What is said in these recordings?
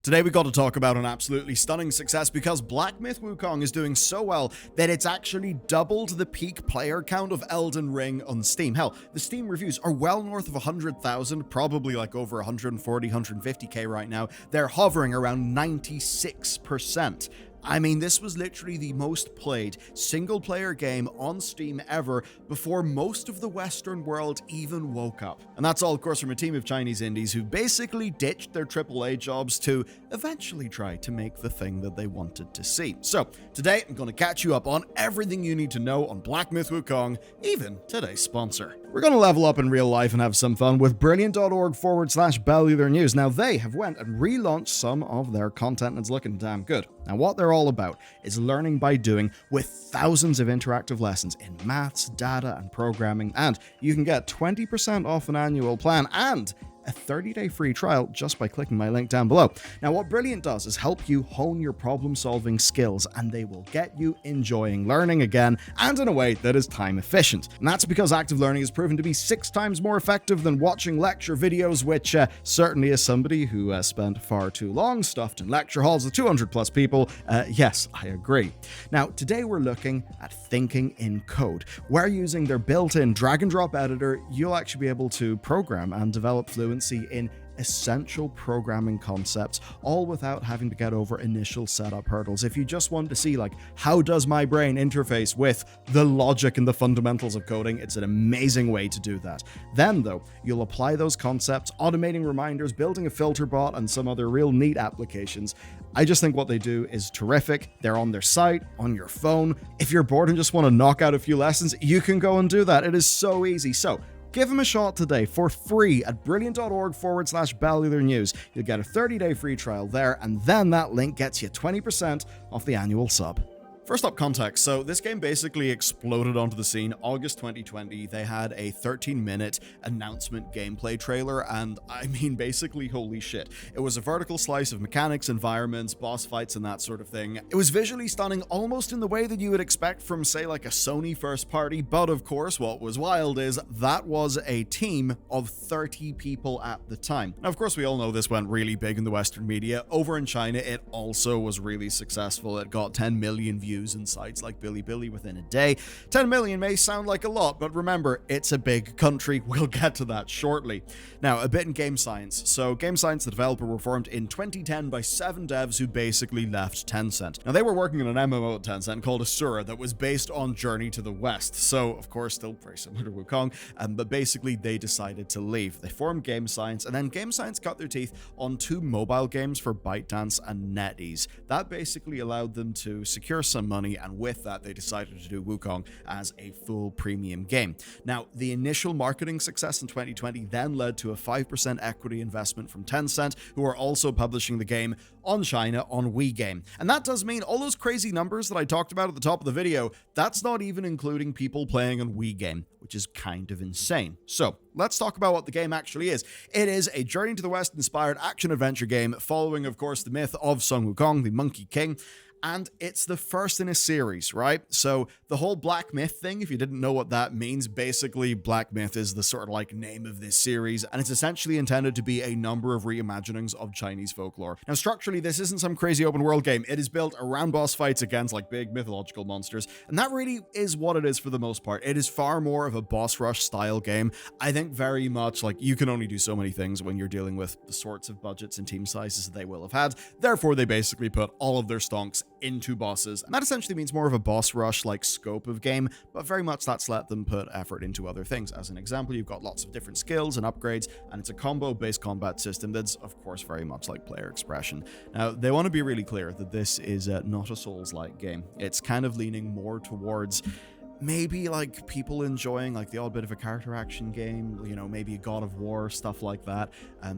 Today we got to talk about an absolutely stunning success because Black Myth Wukong is doing so well that it's actually doubled the peak player count of Elden Ring on Steam. Hell, the Steam reviews are well north of 100,000, probably like over 140, 150k right now. They're hovering around 96%. I mean, this was literally the most played single-player game on Steam ever before most of the Western world even woke up. And that's all, of course, from a team of Chinese indies who basically ditched their AAA jobs to eventually try to make the thing that they wanted to see. So, today I'm going to catch you up on everything you need to know on Black Myth Wukong, even today's sponsor. We're going to level up in real life and have some fun with brilliant.org/Bellular News. Now, they have went and relaunched some of their content and it's looking damn good. Now, what they're all about is learning by doing with thousands of interactive lessons in maths, data, and programming, and you can get 20% off an annual plan and a 30-day free trial just by clicking my link down below. Now, what Brilliant does is help you hone your problem-solving skills, and they will get you enjoying learning again, and in a way that is time efficient. And that's because active learning has proven to be 6 times more effective than watching lecture videos, which certainly as somebody who spent far too long stuffed in lecture halls with 200 plus people, yes, I agree. Now, today we're looking at thinking in code. Where using their built-in drag-and-drop editor, you'll actually be able to program and develop fluency in essential programming concepts, all without having to get over initial setup hurdles. If you just want to see, like, how does my brain interface with the logic and the fundamentals of coding, it's an amazing way to do that. Then, though, you'll apply those concepts, automating reminders, building a filter bot, and some other real neat applications. I just think what they do is terrific. They're on their site, on your phone. If you're bored and just want to knock out a few lessons, you can go and do that. It is so easy. So, give them a shot today for free at brilliant.org/Bellular News. You'll get a 30-day free trial there, and then that link gets you 20% off the annual sub. First up, context. So this game basically exploded onto the scene August 2020. They had a 13-minute announcement gameplay trailer, and I mean, basically, holy shit. It was a vertical slice of mechanics, environments, boss fights, and that sort of thing. It was visually stunning, almost in the way that you would expect from, say, like a Sony first party, but of course, what was wild is that was a team of 30 people at the time. Now, of course, we all know this went really big in the Western media. Over in China, it also was really successful. It got 10 million views in sites like Bilibili within a day. 10 million may sound like a lot, but remember, it's a big country. We'll get to that shortly. Now, a bit in game science. So, game science, the developer, were formed in 2010 by 7 devs who basically left Tencent. Now, they were working on an MMO at Tencent called Asura that was based on Journey to the West. So, of course, still very similar to Wukong, but basically they decided to leave. They formed Game Science, and then Game Science cut their teeth on 2 mobile games for ByteDance and NetEase. That basically allowed them to secure some money, and with that they decided to do Wukong as a full premium game. Now, the initial marketing success in 2020 then led to a 5% equity investment from Tencent, who are also publishing the game on China on WeGame. And that does mean all those crazy numbers that I talked about at the top of the video, that's not even including people playing on WeGame, which is kind of insane. So, let's talk about what the game actually is. It is a Journey to the West inspired action-adventure game following, of course, the myth of Sun Wukong, the Monkey King. And it's the first in a series, right? So the whole Black Myth thing, if you didn't know what that means, basically Black Myth is the sort of like name of this series, and it's essentially intended to be a number of reimaginings of Chinese folklore. Now, structurally, this isn't some crazy open world game. It is built around boss fights against like big mythological monsters, and that really is what it is for the most part. It is far more of a boss rush style game. I think very much like you can only do so many things when you're dealing with the sorts of budgets and team sizes that they will have had. Therefore, they basically put all of their stonks into bosses, and that essentially means more of a boss rush like scope of game, but very much that's let them put effort into other things. As an example, you've got lots of different skills and upgrades, and it's a combo based combat system that's of course very much like player expression. Now, they want to be really clear that this is not a Souls-like game. It's kind of leaning more towards maybe like people enjoying like the odd bit of a character action game, you know, maybe a God of War, stuff like that.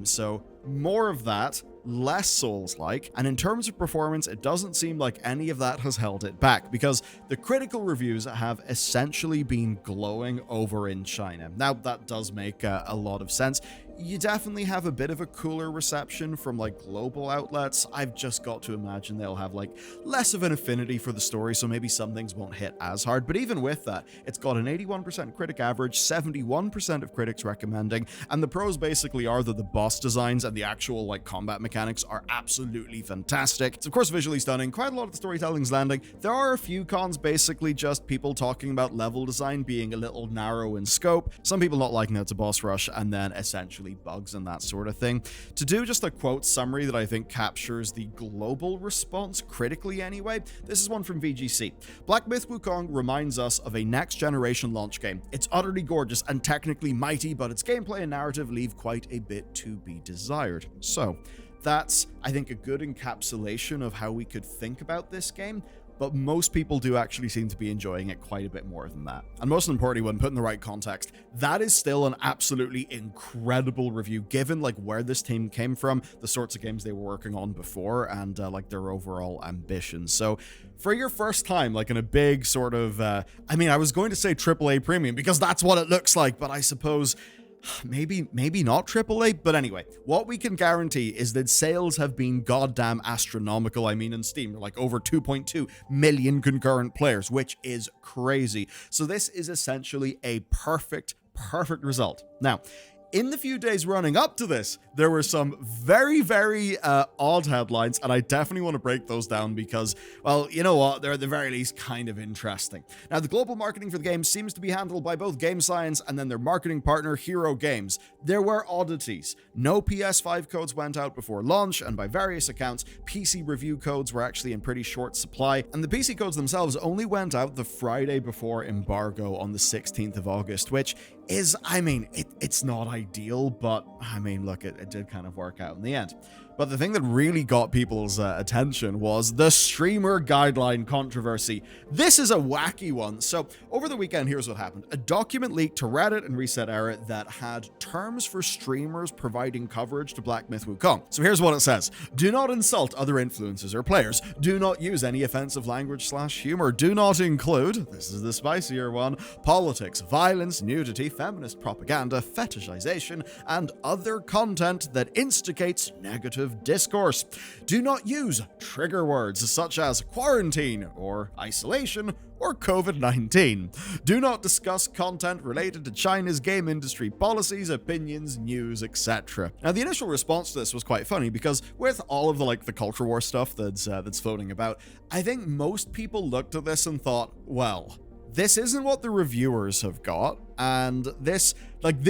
So more of that, less Souls-like, and in terms of performance, it doesn't seem like any of that has held it back, because the critical reviews have essentially been glowing over in China. Now, that does make a lot of sense. you definitely have a bit of a cooler reception from like global outlets. I've just got to imagine they'll have like less of an affinity for the story, so maybe some things won't hit as hard. But even with that, it's got an 81% critic average, 71% of critics recommending, and the pros basically are that the boss designs and the actual like combat mechanics are absolutely fantastic. It's of course visually stunning, quite a lot of the storytelling's landing. There are a few cons, basically just people talking about level design being a little narrow in scope, some people not liking how it's a boss rush, and then essentially bugs and that sort of thing. To do just a quote summary that I think captures the global response critically anyway, this is one from VGC. Black Myth Wukong reminds us of a next generation launch game. It's utterly gorgeous and technically mighty, but its gameplay and narrative leave quite a bit to be desired. So that's, I think, a good encapsulation of how we could think about this game, but most people do actually seem to be enjoying it quite a bit more than that. And most importantly, when put in the right context, that is still an absolutely incredible review, given like where this team came from, the sorts of games they were working on before, and like their overall ambitions. So for your first time, like in a big sort of, I mean, I was going to say AAA premium because that's what it looks like, but I suppose maybe not AAA, but anyway, what we can guarantee is that sales have been goddamn astronomical. I mean, in Steam, like over 2.2 million concurrent players, which is crazy. So this is essentially a perfect result. Now, in the few days running up to this, there were some very odd headlines, and I definitely want to break those down because, well, you know what, they're at the very least kind of interesting. Now, the global marketing for the game seems to be handled by both Game Science and then their marketing partner, Hero Games. There were oddities. No PS5 codes went out before launch, and by various accounts, PC review codes were actually in pretty short supply, and the PC codes themselves only went out the Friday before embargo on the 16th of August, which is, I mean, it's not ideal, but I mean, look, it did kind of work out in the end. But the thing that really got people's attention was the streamer guideline controversy. This is a wacky one. So over the weekend, here's what happened. A document leaked to Reddit and Reset Era that had terms for streamers providing coverage to Black Myth Wukong. So here's what it says. Do not insult other influencers or players. Do not use any offensive language / humor. Do not include, this is the spicier one, politics, violence, nudity, feminist propaganda, fetishization, and other content that instigates negative discourse. Do not use trigger words such as quarantine or isolation or COVID-19. Do not discuss content related to China's game industry policies, opinions, news, etc. Now, the initial response to this was quite funny because with all of the culture war stuff that's floating about, I think most people looked at this and thought, well, this isn't what the reviewers have got, and this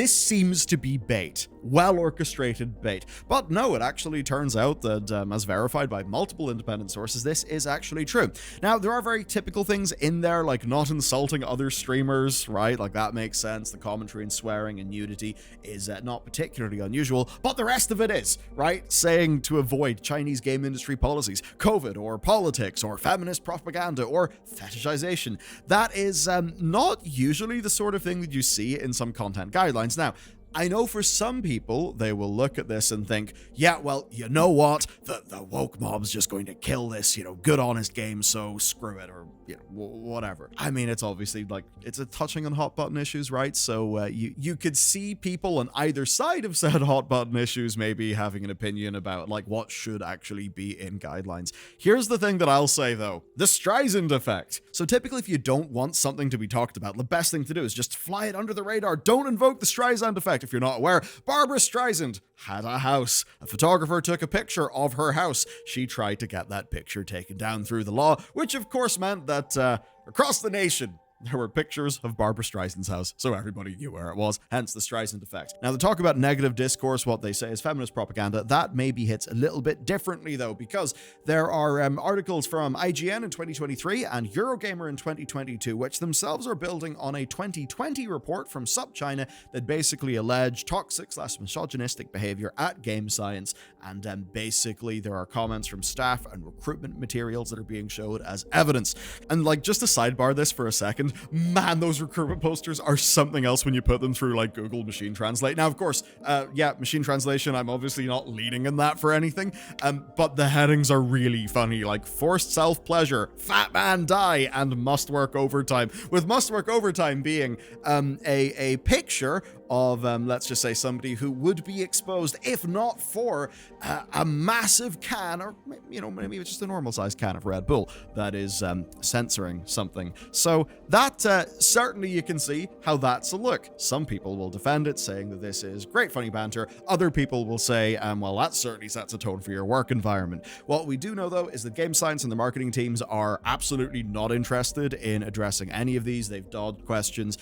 seems to be bait. Well-orchestrated bait. But no, it actually turns out that, as verified by multiple independent sources, this is actually true. Now, there are very typical things in there, like not insulting other streamers, right? Like, that makes sense. The commentary and swearing and nudity is not particularly unusual, but the rest of it is, right? Saying to avoid Chinese game industry policies, COVID, or politics, or feminist propaganda, or fetishization. That is not usually the sort of thing that you see in some content guidelines. Now, I know for some people, they will look at this and think, yeah, well, you know what? The woke mob's just going to kill this, good honest game, so screw it, or, whatever. I mean, it's obviously, it's a touching on hot button issues, right? So you could see people on either side of said hot button issues maybe having an opinion about, what should actually be in guidelines. Here's the thing that I'll say, though. The Strien Effect. So typically, if you don't want something to be talked about, the best thing to do is just fly it under the radar. Don't invoke the Strien Effect. If you're not aware, Barbara Streisand had a house. A photographer took a picture of her house. She tried to get that picture taken down through the law, which of course meant that across the nation, there were pictures of Barbara Streisand's house, so everybody knew where it was, hence the Streisand Effect. Now, the talk about negative discourse, what they say is feminist propaganda, that maybe hits a little bit differently, though, because there are articles from IGN in 2023 and Eurogamer in 2022, which themselves are building on a 2020 report from SupChina that basically allege toxic / misogynistic behavior at Game Science, and basically there are comments from staff and recruitment materials that are being showed as evidence. And just to sidebar this for a second, man, those recruitment posters are something else when you put them through Google Machine Translate. Now, of course, machine translation, I'm obviously not leading in that for anything, but the headings are really funny, forced self-pleasure, fat man die, and must work overtime, with must work overtime being a picture of, let's just say, somebody who would be exposed, if not for a massive can, or, maybe it's just a normal-sized can of Red Bull that is censoring something. So that, certainly you can see how that's a look. Some people will defend it, saying that this is great funny banter. Other people will say, well, that certainly sets a tone for your work environment. What we do know, though, is that game science and the marketing teams are absolutely not interested in addressing any of these. They've dodged questions,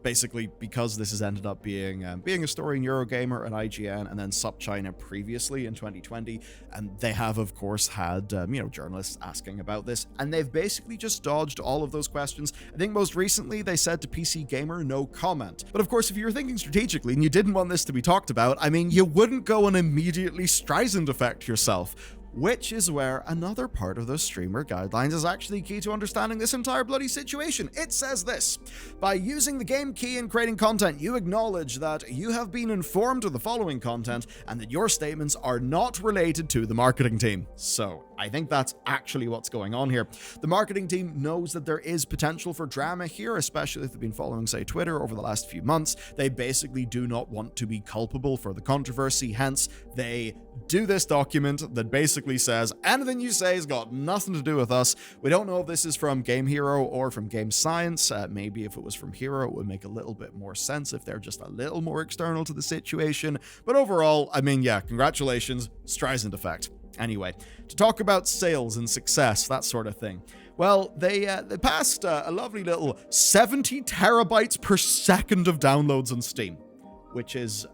basically because this has ended up being a story in Eurogamer and IGN and then SupChina previously in 2020. And they have, of course, had, journalists asking about this, and they've basically just dodged all of those questions. I think most recently they said to PC Gamer, no comment. But of course, if you were thinking strategically and you didn't want this to be talked about, I mean, you wouldn't go and immediately Streisand Effect yourself. Which is where another part of the streamer guidelines is actually key to understanding this entire bloody situation. It says this: by using the game key in creating content, you acknowledge that you have been informed of the following content and that your statements are not related to the marketing team. So I think that's actually what's going on here. The marketing team knows that there is potential for drama here, especially if they've been following, say, Twitter over the last few months. They basically do not want to be culpable for the controversy, hence they do this document that basically says anything you say has got nothing to do with us. We don't know if this is from Game Hero or from Game Science. Maybe if it was from Hero, it would make a little bit more sense if they're just a little more external to the situation. But overall, I mean, yeah, congratulations, Streisand Effect. Anyway, to talk about sales and success, that sort of thing. Well, they passed a lovely little 70 terabytes per second of downloads on Steam, which is,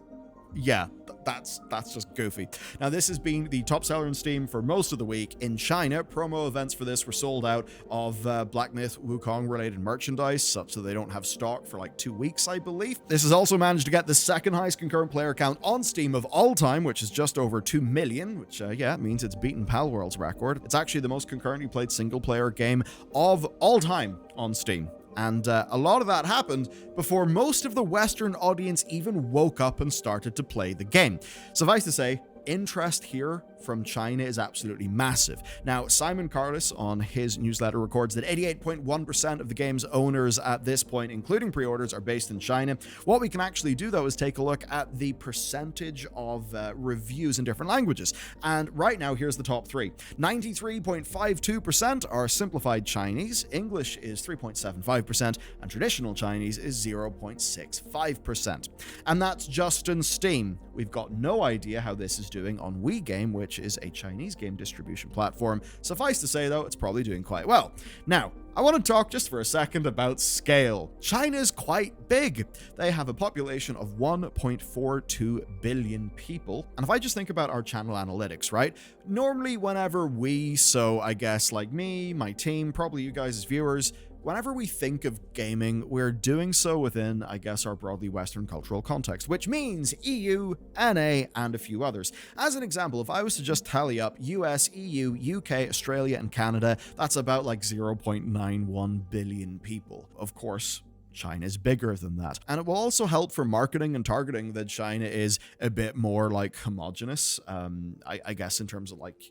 yeah, that's just goofy. Now, this has been the top seller in Steam for most of the week. In China, promo events for this were sold out of Black Myth Wukong related merchandise, such that they don't have stock for like 2 weeks, I believe. This has also managed to get the second highest concurrent player count on Steam of all time, which is just over 2 million, which means it's beaten Palworld's record. It's actually the most concurrently played single player game of all time on Steam. And a lot of that happened before most of the Western audience even woke up and started to play the game. Suffice to say, interest here from China is absolutely massive. Now, Simon Carlos on his newsletter records that 88.1% of the game's owners at this point, including pre-orders, are based in China. What we can actually do, though, is take a look at the percentage of reviews in different languages. And right now, here's the top three. 93.52% are simplified Chinese, English is 3.75%, and traditional Chinese is 0.65%. And that's just in Steam. We've got no idea how this is doing on WeGame, which is a Chinese game distribution platform. Suffice to say, though, it's probably doing quite well. Now, I want to talk just for a second about scale. China's quite big. They have a population of 1.42 billion people. And if I just think about our channel analytics, right? Normally, whenever we, so I guess like me, my team, probably you guys as viewers, whenever we think of gaming, we're doing so within, I guess, our broadly Western cultural context, which means EU, NA, and a few others. As an example, if I was to just tally up US, EU, UK, Australia, and Canada, that's about like 0.91 billion people. Of course, China's bigger than that. And it will also help for marketing and targeting that China is a bit more like homogenous, I guess in terms of like,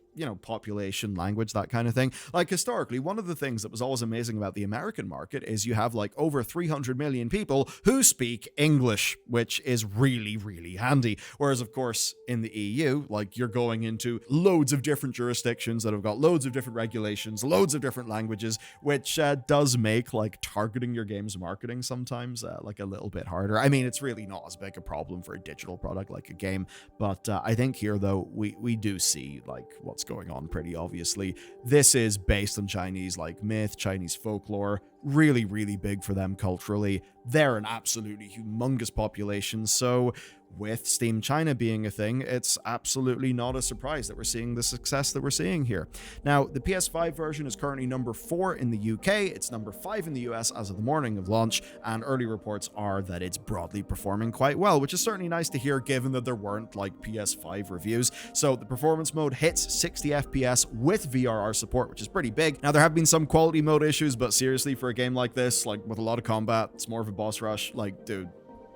population, language, that kind of thing. Like historically, one of the things that was always amazing about the American market is you have like over 300 million people who speak English, which is really, really handy. Whereas of course in the EU, like you're going into loads of different jurisdictions that have got loads of different regulations, loads of different languages, which does make like targeting your game's marketing sometimes like a little bit harder. I mean, it's really not as big a problem for a digital product like a game, but I think here though we do see like what's going on pretty obviously. This is based on Chinese like myth, Chinese folklore, really, really big for them culturally. They're an absolutely humongous population, so with Steam China being a thing, it's absolutely not a surprise that we're seeing the success that we're seeing here. Now, the PS5 version is currently number 4 in the UK, it's number 5 in the US as of the morning of launch, and early reports are that it's broadly performing quite well, which is certainly nice to hear given that there weren't like PS5 reviews. So the performance mode hits 60 FPS with VRR support, which is pretty big. Now, there have been some quality mode issues, but seriously, for a game like this, like with a lot of combat, it's more of a boss rush, like, dude,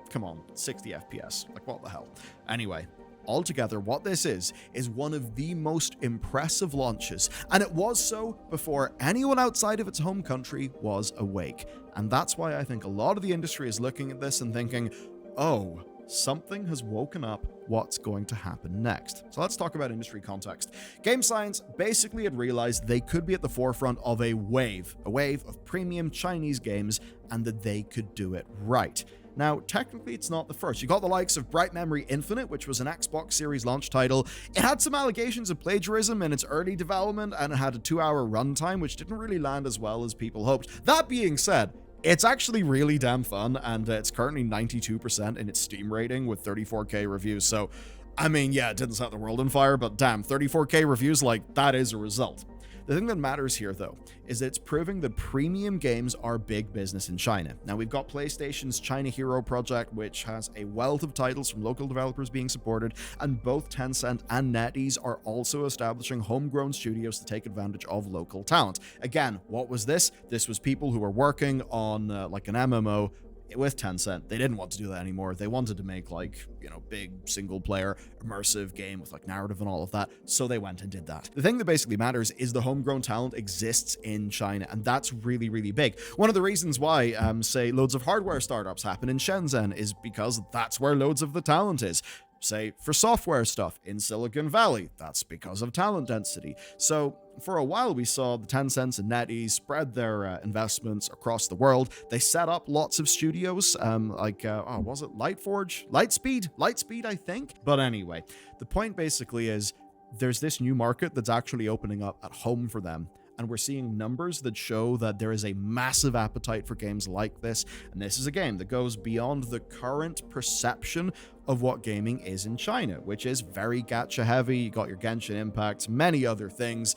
come on, 60 FPS, like what the hell? Anyway, altogether, what this is one of the most impressive launches, and it was so before anyone outside of its home country was awake. And that's why I think a lot of the industry is looking at this and thinking, oh, something has woken up. What's going to happen next? So let's talk about industry context. Game Science basically had realized they could be at the forefront of a wave of premium Chinese games, and that they could do it right. Now, technically, it's not the first. You got the likes of Bright Memory Infinite, which was an Xbox Series launch title. It had some allegations of plagiarism in its early development, and it had a 2-hour runtime, which didn't really land as well as people hoped. That being said, it's actually really damn fun, and it's currently 92% in its Steam rating with 34k reviews. So, I mean, yeah, it didn't set the world on fire, but damn, 34k reviews, like, that is a result. The thing that matters here, though, is that it's proving that premium games are big business in China. Now, we've got PlayStation's China Hero project, which has a wealth of titles from local developers being supported, and both Tencent and NetEase are also establishing homegrown studios to take advantage of local talent. Again, what was this? This was people who were working on like an MMO with Tencent. They didn't want to do that anymore. They wanted to make like, big single player immersive game with like narrative and all of that. So they went and did that. The thing that basically matters is the homegrown talent exists in China, and that's really, really big. One of the reasons why, say, loads of hardware startups happen in Shenzhen is because that's where loads of the talent is. Say, for software stuff in Silicon Valley, that's because of talent density. So for a while, we saw the Tencents and NetEase spread their investments across the world. They set up lots of studios, was it Lightforge? Lightspeed, I think. But anyway, the point basically is there's this new market that's actually opening up at home for them. And we're seeing numbers that show that there is a massive appetite for games like this. And this is a game that goes beyond the current perception of what gaming is in China, which is very gacha heavy. You got your Genshin Impacts, many other things,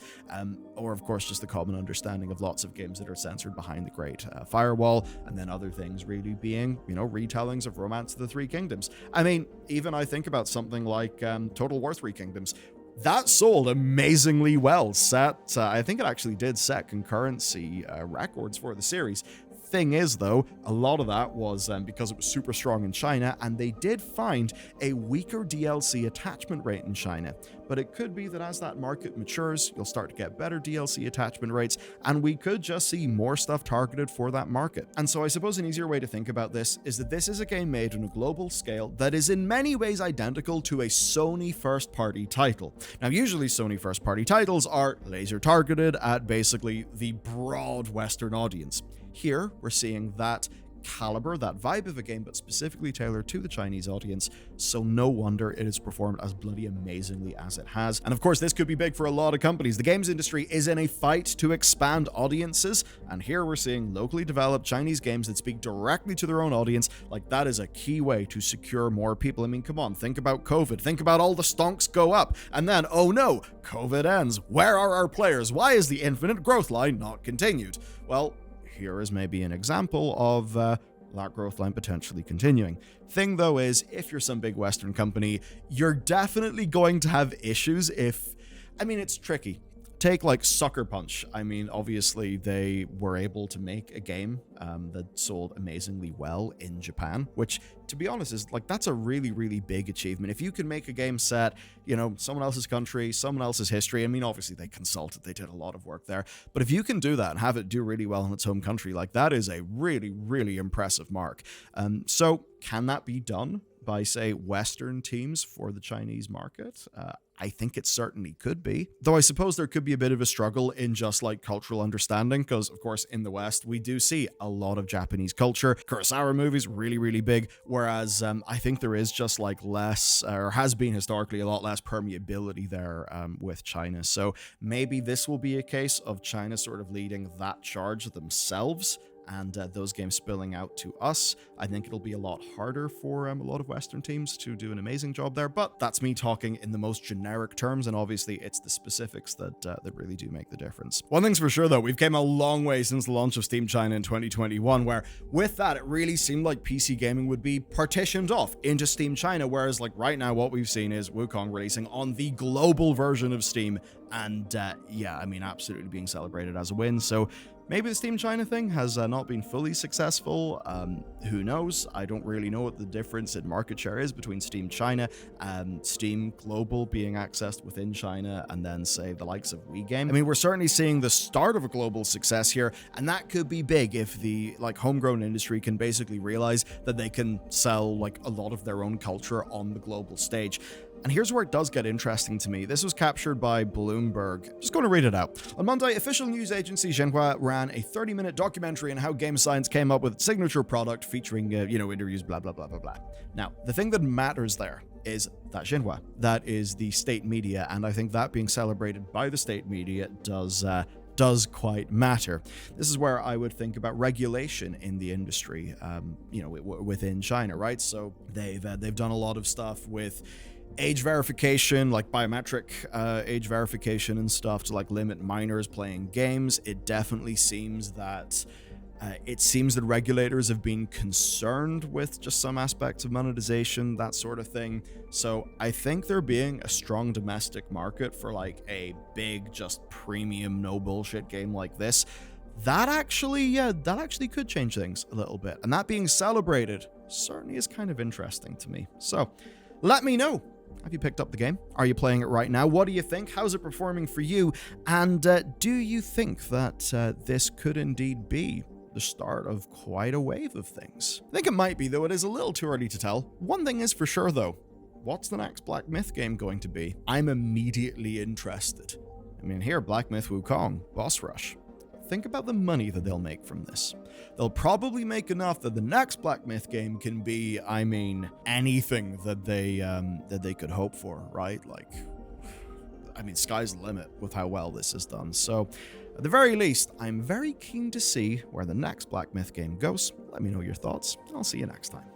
or of course just the common understanding of lots of games that are censored behind the Great Firewall, and then other things really being, retellings of Romance of the Three Kingdoms. I mean, even I think about something like Total War Three Kingdoms. That sold amazingly well. I think it actually did set concurrency records for the series. Thing is, though, a lot of that was because it was super strong in China, and they did find a weaker DLC attachment rate in China. But it could be that as that market matures, you'll start to get better DLC attachment rates, and we could just see more stuff targeted for that market. And so I suppose an easier way to think about this is that this is a game made on a global scale that is in many ways identical to a Sony first-party title. Now, usually Sony first-party titles are laser targeted at basically the broad Western audience. Here, we're seeing that caliber, that vibe of a game, but specifically tailored to the Chinese audience, so no wonder it has performed as bloody amazingly as it has. And of course, this could be big for a lot of companies. The games industry is in a fight to expand audiences, and here we're seeing locally developed Chinese games that speak directly to their own audience. Like, that is a key way to secure more people. I mean, come on, think about COVID. Think about all the stonks go up, and then, oh no, COVID ends. Where are our players? Why is the infinite growth line not continued? Well, here is maybe an example of that growth line potentially continuing. Thing, though, is if you're some big Western company, you're definitely going to have issues it's tricky. Take like Sucker Punch. I mean, obviously they were able to make a game that sold amazingly well in Japan, which, to be honest, is like, that's a really, really big achievement. If you can make a game set, someone else's country, someone else's history. I mean, obviously they consulted, they did a lot of work there, but if you can do that and have it do really well in its home country, like, that is a really, really impressive mark. So can that be done by, say, Western teams for the Chinese market? I think it certainly could be. Though I suppose there could be a bit of a struggle in just like cultural understanding, because of course in the West we do see a lot of Japanese culture. Kurosawa movies, really, really big, whereas I think there is just like less, or has been historically a lot less permeability there with China. So maybe this will be a case of China sort of leading that charge themselves, and those games spilling out to us. I think it'll be a lot harder for a lot of Western teams to do an amazing job there, but that's me talking in the most generic terms, and obviously it's the specifics that really do make the difference. One thing's for sure, though, we've came a long way since the launch of Steam China in 2021, where with that, it really seemed like PC gaming would be partitioned off into Steam China, whereas like right now, what we've seen is Wukong releasing on the global version of Steam, and absolutely being celebrated as a win. So Maybe the Steam China thing has not been fully successful. Who knows? I don't really know what the difference in market share is between Steam China and Steam Global being accessed within China, and then say the likes of WeGame. I mean, we're certainly seeing the start of a global success here, and that could be big if the homegrown industry can basically realize that they can sell like a lot of their own culture on the global stage. And here's where it does get interesting to me. This was captured by Bloomberg. Just going to read it out. On Monday, official news agency Xinhua ran a 30-minute documentary on how game science came up with its signature product featuring, interviews, blah, blah, blah, blah, blah. Now, the thing that matters there is that Xinhua. That is the state media, and I think that being celebrated by the state media does quite matter. This is where I would think about regulation in the industry, within China, right? So they've done a lot of stuff with age verification, like biometric age verification and stuff to like limit minors playing games. It definitely seems that regulators have been concerned with just some aspects of monetization, that sort of thing. So I think there being a strong domestic market for like a big, just premium, no bullshit game like this, that actually could change things a little bit. And that being celebrated certainly is kind of interesting to me. So let me know. Have you picked up the game? Are you playing it right now? What do you think? How's it performing for you? And do you think that this could indeed be the start of quite a wave of things? I think it might be, though it is a little too early to tell. One thing is for sure, though. What's the next Black Myth game going to be? I'm immediately interested. I mean, here, Black Myth Wukong, Boss Rush. Think about the money that they'll make from this. They'll probably make enough that the next Black Myth game can be, anything that they could hope for, right? Sky's the limit with how well this is done. So, at the very least, I'm very keen to see where the next Black Myth game goes. Let me know your thoughts. I'll see you next time.